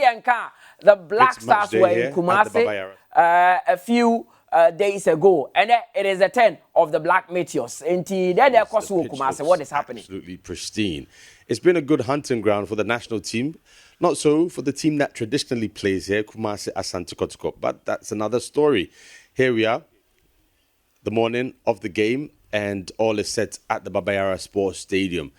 Yenka, the Black Stars were in Kumasi a few days ago, and it is a 10 of the Black Meteors. And then they're Kumasi. What is happening? Absolutely pristine. It's been a good hunting ground for the national team. Not so for the team that traditionally plays here, Kumasi Asante Kotoko. But that's another story. Here we are, the morning of the game, and all is set at the Yara Sports Stadium.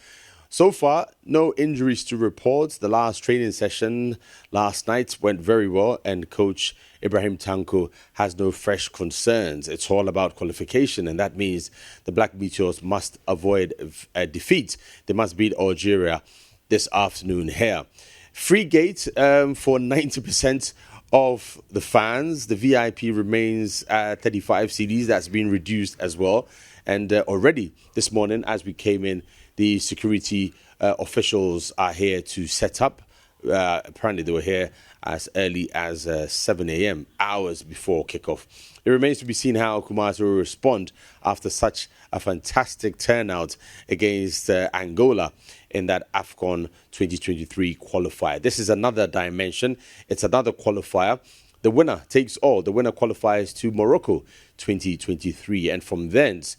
So far, no injuries to report. The last training session last night went very well, and Coach Ibrahim Tanko has no fresh concerns. It's all about qualification, and that means the Black Meteors must avoid a defeat. They must beat Algeria this afternoon here. Free gate for 90% of the fans. The VIP remains at 35 CDs. That's been reduced as well. And already this morning, as we came in, the security officials are here to set up. Apparently, they were here as early as 7 a.m., hours before kickoff. It remains to be seen how Kumasi will respond after such a fantastic turnout against Angola in that AFCON 2023 qualifier. This is another dimension. It's another qualifier. The winner takes all. The winner qualifies to Morocco 2023. And from thence,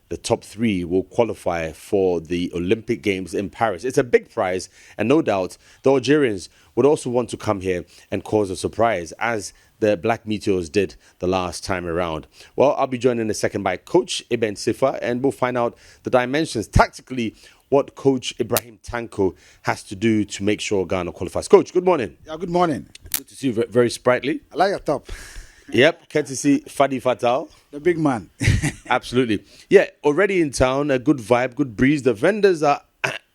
the top three will qualify for the Olympic Games in Paris. It's a big prize, and no doubt the Algerians would also want to come here and cause a surprise, as the Black Meteors did the last time around. Well, I'll be joined in a second by Coach Ibn Sifa, and we'll find out the dimensions tactically what Coach Ibrahim Tanko has to do to make sure Ghana qualifies. Coach, good morning. Yeah, good morning. Good to see you very sprightly. I like your top. Yep, can to see Fadi Fatal. The big man. Absolutely. Yeah, already in town, a good vibe, good breeze. The vendors are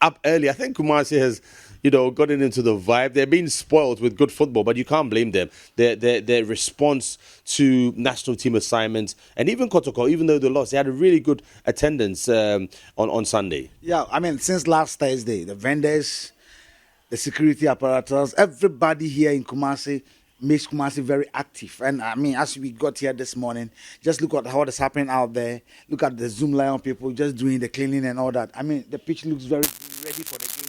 up early. I think Kumasi has, gotten into the vibe. They're being spoiled with good football, but you can't blame them. Their response to national team assignments, and even Kotoko, even though they lost, they had a really good attendance on Sunday. Yeah, I mean, since last Thursday, the vendors, the security apparatus, everybody here in Kumasi makes Kumasi very active. And I mean, as we got here this morning, just look at what is happening out there. Look at the Zoom Lion people just doing the cleaning and all that. I mean, the pitch looks very ready for the game.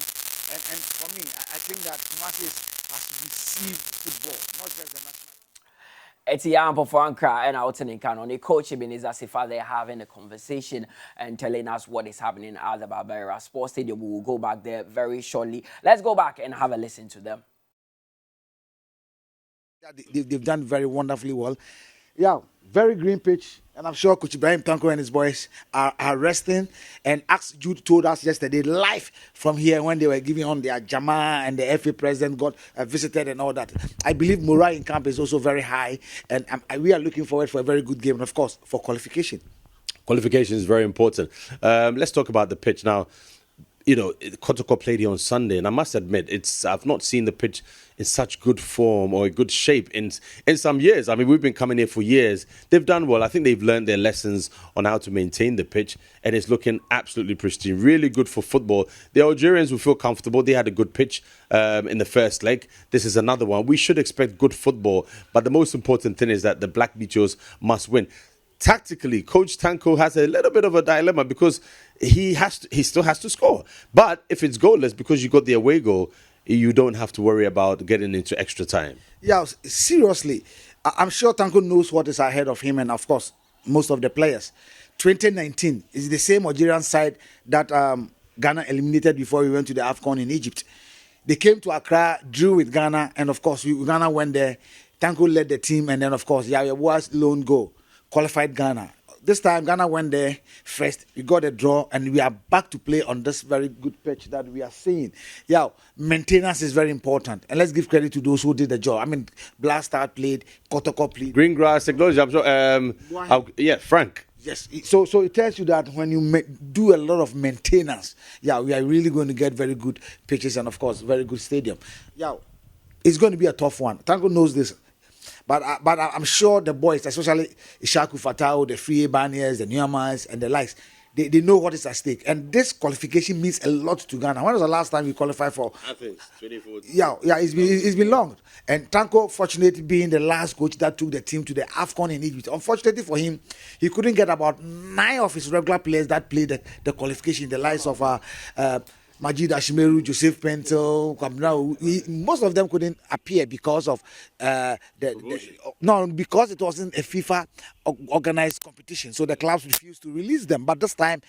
And for me, I think that Kumasi has to receive football, not just the national. It's Yaw Ampofo Ankrah and out in Kano. Coach Ibn Sifa, they're having a conversation and telling us what is happening at the Yara Sports Stadium. We will go back there very shortly. Let's go back and have a listen to them. They've done very wonderfully well. Yeah, very green pitch. And I'm sure Coach Ibrahim Tanko and his boys are resting. And as Jude told us yesterday, live from here when they were giving on their Jama and the FA president got visited and all that. I believe morale in camp is also very high. And we are looking forward for a very good game. And of course, for qualification. Qualification is very important. Let's talk about the pitch now. Kotoko played here on Sunday, and I must admit, I've not seen the pitch in such good form or good shape in some years. I mean, we've been coming here for years. They've done well. I think they've learned their lessons on how to maintain the pitch, and it's looking absolutely pristine. Really good for football. The Algerians will feel comfortable. They had a good pitch in the first leg. This is another one. We should expect good football, but the most important thing is that the Black Meteors must win. Tactically, Coach Tanko has a little bit of a dilemma because he still has to score. But if it's goalless because you got the away goal, you don't have to worry about getting into extra time. Yeah, seriously. I'm sure Tanko knows what is ahead of him and, of course, most of the players. 2019 is the same Algerian side that Ghana eliminated before we went to the AFCON in Egypt. They came to Accra, drew with Ghana, and, of course, Ghana went there. Tanko led the team, and then, of course, Yawa's lone goal qualified Ghana. This time, Ghana went there first. We got a draw, and we are back to play on this very good pitch that we are seeing. Yeah, maintenance is very important. And let's give credit to those who did the job. I mean, Black Star played, Kotoko played. Green grass, technology, I'm sure. Frank. Yes, so it tells you that when you do a lot of maintenance, we are really going to get very good pitches and, of course, very good stadium. Yeah, it's going to be a tough one. Tanko knows this. But I'm sure the boys, especially Ishaku Fatau, the Free Baniers, the Newmans, and the likes, they know what is at stake. And this qualification means a lot to Ghana. When was the last time we qualified for? Athens, 2014. Yeah, it's been long. And Tanko, fortunately, being the last coach that took the team to the AFCON in Egypt. Unfortunately for him, he couldn't get about 9 of his regular players that played the qualification, the likes of Majid Ashimeru, Joseph Pentel, most of them couldn't appear because of because it wasn't a FIFA organized competition. So the clubs refused to release them. But this time,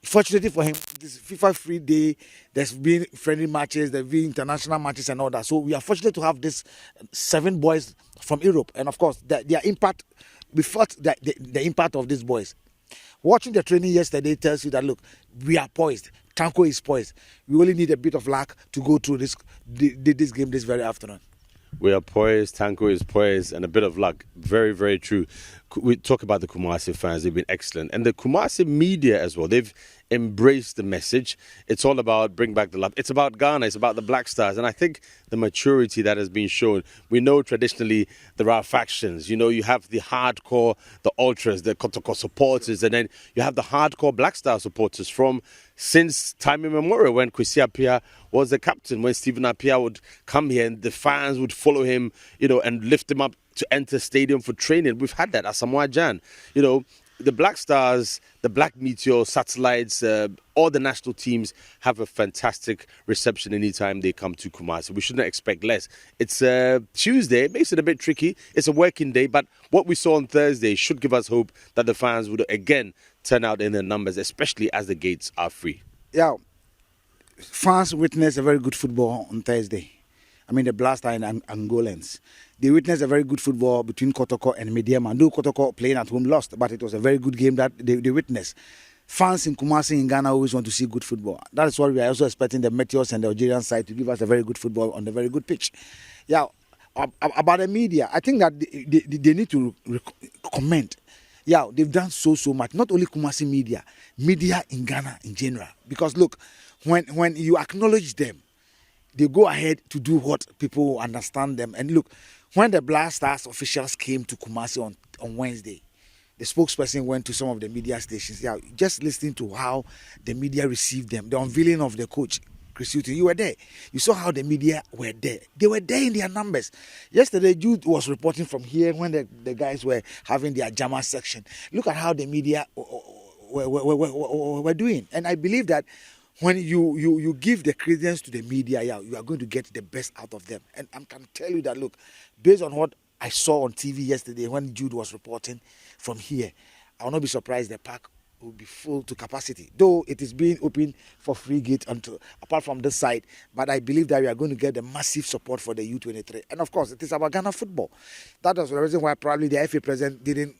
fortunately for him, this FIFA free day, there's been friendly matches, there's been international matches and all that. So we are fortunate to have these 7 boys from Europe. And of course, their impact, we felt that the impact of these boys. Watching the training yesterday tells you that, look, we are poised. Tanko is poised. We only need a bit of luck to go through this game this very afternoon. We are poised, Tanko is poised, and a bit of luck. Very, very true. We talk about the Kumasi fans, they've been excellent. And the Kumasi media as well, they've embraced the message. It's all about bring back the love. It's about Ghana, it's about the Black Stars. And I think the maturity that has been shown, we know traditionally there are factions. You know, you have the hardcore, the ultras, the Kotoko supporters, and then you have the hardcore Black Star supporters from since time immemorial, when Kwesi Appiah was the captain, when Stephen Appiah would come here and the fans would follow him, you know, and lift him up to enter stadium for training. We've had that at Samoa Jan. You know, the Black Stars, the Black Meteor, Satellites, all the national teams have a fantastic reception anytime they come to Kumasi. We shouldn't expect less. It's Tuesday. It makes it a bit tricky. It's a working day, but what we saw on Thursday should give us hope that the fans would again turn out in their numbers, especially as the gates are free. Yeah, fans witnessed a very good football on Thursday. I mean, the Blaster and Angolans. They witnessed a very good football between Kotoko and Mediama. Though Kotoko playing at home lost, but it was a very good game that they witnessed. Fans in Kumasi in Ghana always want to see good football. That is what we are also expecting the Meteors and the Algerian side to give us a very good football on the very good pitch. Yeah, about the media, I think that they need to comment. Yeah, they've done so much. Not only Kumasi media in Ghana in general. Because look, when you acknowledge them, they go ahead to do what people understand them. And look, when the Black Stars officials came to Kumasi on Wednesday, the spokesperson went to some of the media stations. Yeah, just listening to how the media received them, the unveiling of the coach, Chris Hughton, you were there. You saw how the media were there. They were there in their numbers. Yesterday, Jude was reporting from here when the guys were having their Jama section. Look at how the media were doing. And I believe that when you give the credence to the media, yeah, you are going to get the best out of them. And I can tell you that, look, based on what I saw on TV yesterday when Jude was reporting from here, I will not be surprised the park will be full to capacity, though it is being open for free gate apart from this side. But I believe that we are going to get the massive support for the U23. And of course, it is about Ghana football. That was the reason why probably the FA president didn't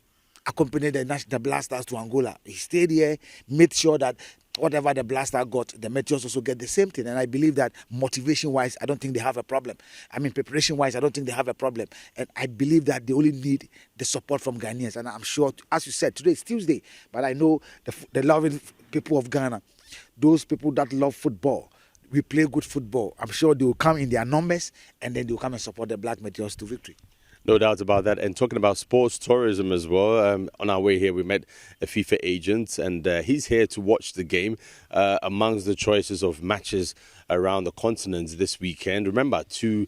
accompany the Black Stars to Angola. He stayed here, made sure that whatever the Black Star got, the Meteors also get the same thing. And I believe that motivation-wise, I don't think they have a problem. I mean, preparation-wise, I don't think they have a problem. And I believe that they only need the support from Ghanaians. And I'm sure, as you said, today is Tuesday, but I know the loving people of Ghana, those people that love football, we play good football. I'm sure they will come in their numbers, and then they will come and support the Black Meteors to victory. No doubt about that. And talking about sports tourism as well, on our way here, we met a FIFA agent, and he's here to watch the game amongst the choices of matches around the continent this weekend. Remember, 2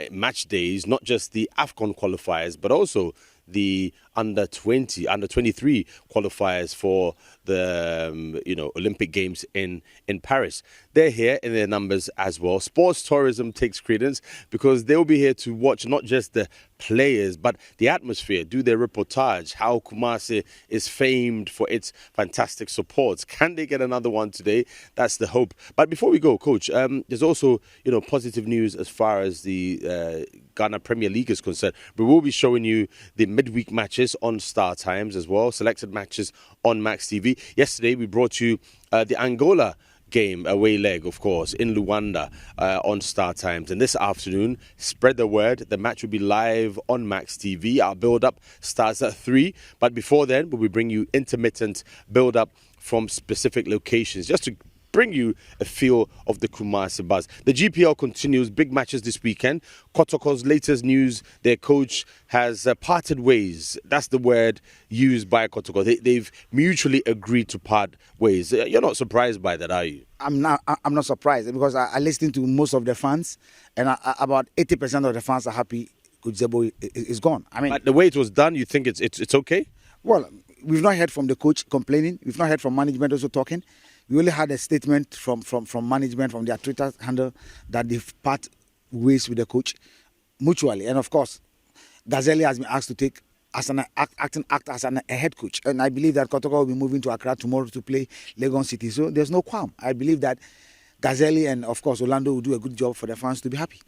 match days, not just the AFCON qualifiers, but also the under 23 qualifiers for the Olympic Games in Paris. They're here in their numbers as well. Sports tourism takes credence because they'll be here to watch not just the players but the atmosphere, do their reportage, how Kumasi is famed for its fantastic supports. Can they get another one today? That's the hope. But before we go, Coach, there's also positive news as far as the Ghana Premier League is concerned. We will be showing you the midweek matches on Star Times as well, selected matches on Max TV. Yesterday we brought you the Angola game, away leg, of course, in Luanda on Star Times. And this afternoon, spread the word, the match will be live on Max TV. Our build-up starts at 3, but before then, we will bring you intermittent build-up from specific locations, just to bring you a feel of the Kumasi buzz. The GPL continues, big matches this weekend. Kotoko's latest news, their coach has parted ways. That's the word used by Kotoko. They've mutually agreed to part ways. You're not surprised by that, are you? I'm not surprised because I listened to most of the fans, and about 80% of the fans are happy Kudzebo is gone. I mean, but the way it was done, you think it's okay? Well, we've not heard from the coach complaining. We've not heard from management also talking. We only had a statement from management, from their Twitter handle, that they've part ways with the coach mutually. And of course, Gazelle has been asked to take as an act as a head coach. And I believe that Kotoko will be moving to Accra tomorrow to play Legon City. So there's no qualm. I believe that Gazelle and of course Orlando will do a good job for the fans to be happy.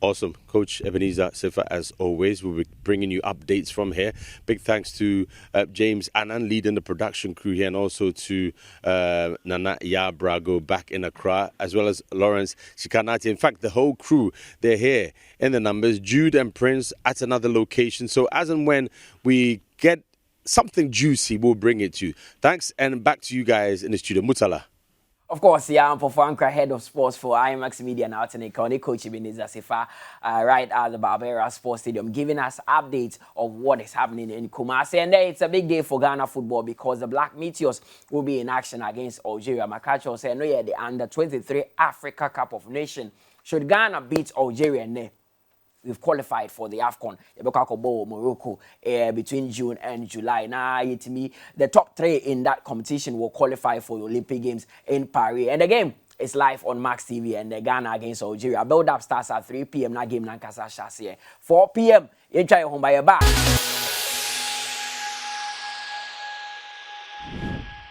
Awesome. Coach Ebenezer Sifa, as always, we'll be bringing you updates from here. Big thanks to James Annan leading the production crew here, and also to Nana Yabrago back in Accra, as well as Lawrence Shikanati. In fact, the whole crew, they're here in the numbers. Jude and Prince at another location. So as and when we get something juicy, we'll bring it to you. Thanks, and back to you guys in the studio. Mutala. Of course, Yaw Ampofo Ankrah, head of sports for IMAX Media now, and coach Ebenezer Sifa, right at the Barbera Sports Stadium, giving us updates of what is happening in Kumasi. And it's a big day for Ghana football because the Black Meteors will be in action against Algeria. Makacho said, no, yeah, the under-23 Africa Cup of Nations. Should Ghana beat Algeria, we've qualified for the AFCON. Morocco between June and July. Now, the top 3 in that competition will qualify for the Olympic Games in Paris. And the game is live on Max TV, and the Ghana against Algeria. Build-up starts at 3 p.m. That game, Nankasa Shasia. 4 p.m. You try home by your back.